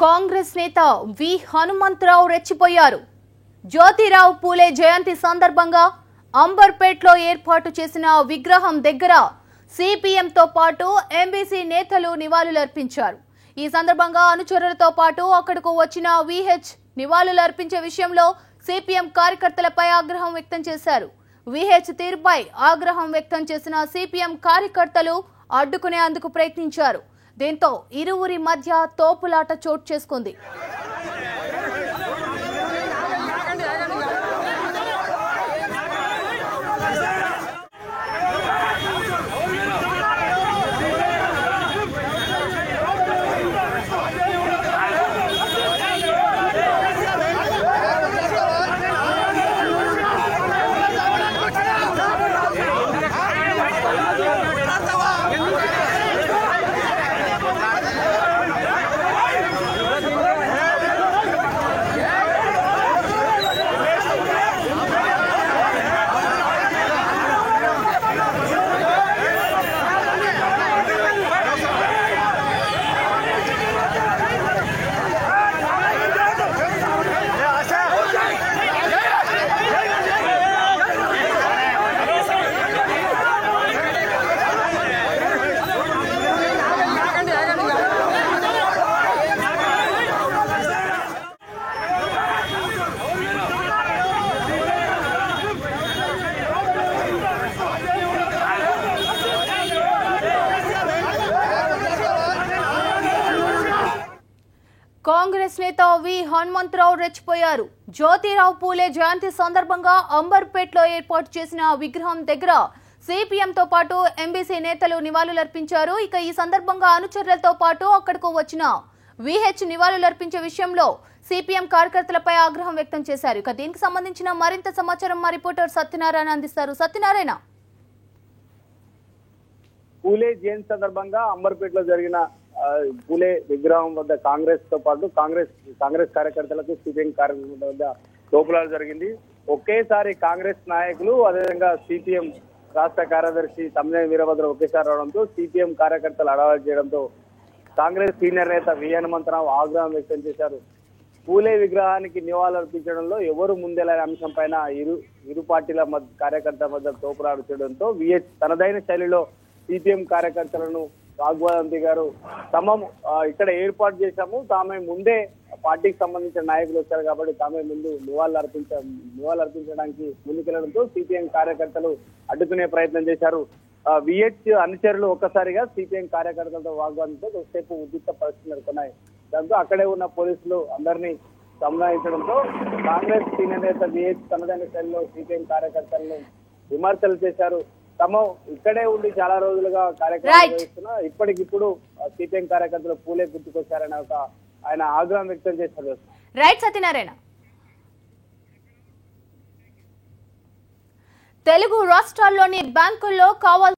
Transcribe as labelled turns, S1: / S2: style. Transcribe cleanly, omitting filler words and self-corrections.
S1: కాంగ్రెస్ నేత వి హనుమంతరావు రెచ్చిపోయారు. జ్యోతిరావు పూలే జయంతి సందర్భంగా అంబర్పేట్లో ఏర్పాటు చేసిన విగ్రహం దగ్గర సిపిఎంతో పాటు ఎంబీసీ నేతలు నివాళులర్పించారు. ఈ సందర్భంగా అనుచరులతో పాటు అక్కడకు వచ్చిన విహెచ్ నివాళులర్పించే విషయంలో సిపిఎం కార్యకర్తలపై ఆగ్రహం వ్యక్తం చేశారు. విహెచ్ తీరుపై ఆగ్రహం వ్యక్తం చేసిన సిపిఎం కార్యకర్తలు అడ్డుకునేందుకు ప్రయత్నించారు. దీంతో ఇరువురి మధ్య తోపులాట చోటు చేసుకుంది. కాంగ్రెస్ నేత వి హనుమంతరావు రెచ్చిపోయారు. జ్యోతిరావు పూలే జయంతి సందర్భంగా అంబర్పేట్లో ఏర్పాటు చేసిన విగ్రహం దగ్గర సిపిఎంతో పాటు ఎంబీసీ నేతలు నివాళులర్పించారు. ఇక ఈ సందర్భంగా అనుచరులతో పాటు అక్కడకు వచ్చిన విహెచ్ నివాళులర్పించే విషయంలో సిపిఎం కార్యకర్తలపై ఆగ్రహం వ్యక్తం చేశారు. ఇక దీనికి సంబంధించిన మరింత సమాచారం మా రిపోర్టర్ సత్యనారాయణ అందిస్తారు. సత్యనారాయణ,
S2: పూలే జయంతి సందర్భంగా అంబర్పేటలో జరిగిన పూలే విగ్రహం వద్ద కాంగ్రెస్ తో పాటు కాంగ్రెస్ కార్యకర్తలకు సిపిఎం కార్యకర్తల వద్ద తోపులాట జరిగింది. ఒకేసారి కాంగ్రెస్ నాయకులు అదేవిధంగా సిపిఎం రాష్ట్ర కార్యదర్శి తమ్మినేని వీరభద్ర ఒకేసారి రావడంతో సిపిఎం కార్యకర్తలు అడవాలు చేయడంతో కాంగ్రెస్ సీనియర్ నేత వి హనుమంతరావు ఆగ్రహం వ్యక్తం చేశారు. పూలే విగ్రహానికి నివాళులర్పించడంలో ఎవరు ముందెలనే అంశం పైన ఇరు పార్టీల కార్యకర్తల మధ్య తోపులాట చేయడంతో విహెచ్ తనదైన శైలిలో సిపిఎం కార్యకర్తలను వాగ్వాదం దిగారు. ఇక్కడ ఏర్పాటు చేశాము, తామే ముందే పార్టీకి సంబంధించిన నాయకులు వచ్చారు కాబట్టి తామే ముందు నివాళులర్పించడానికి ముందుకెళ్లడంతో సిపిఎం కార్యకర్తలు అడ్డుకునే ప్రయత్నం చేశారు. విహెచ్ అనుచరులు ఒక్కసారిగా సిపిఎం కార్యకర్తలతో వాగ్వాదంతో కొద్దిసేపు ఉద్రిక్త పరిస్థితులు నెలకొన్నాయి. దాంతో అక్కడే ఉన్న పోలీసులు అందరినీ సంబంధించడంతో కాంగ్రెస్ సీనియర్ నేత విహెచ్ తనదైన శైలిలో సిపిఎం కార్యకర్తలను విమర్శలు చేశారు. ఇక్కడే ఉండి చాలా రోజులుగా కార్యక్రమాలు నిర్వహిస్తున్నా ఇప్పటికిప్పుడు సిపిఎం కార్యకర్తలు పూలే గుర్తుకొచ్చారని ఆయన ఆగ్రహం వ్యక్తం చేశారు.
S1: రైట్ సత్యనారాయణ. తెలుగు రాష్ట్రాల్లోని బ్యాంకుల్లో కావాల్సిన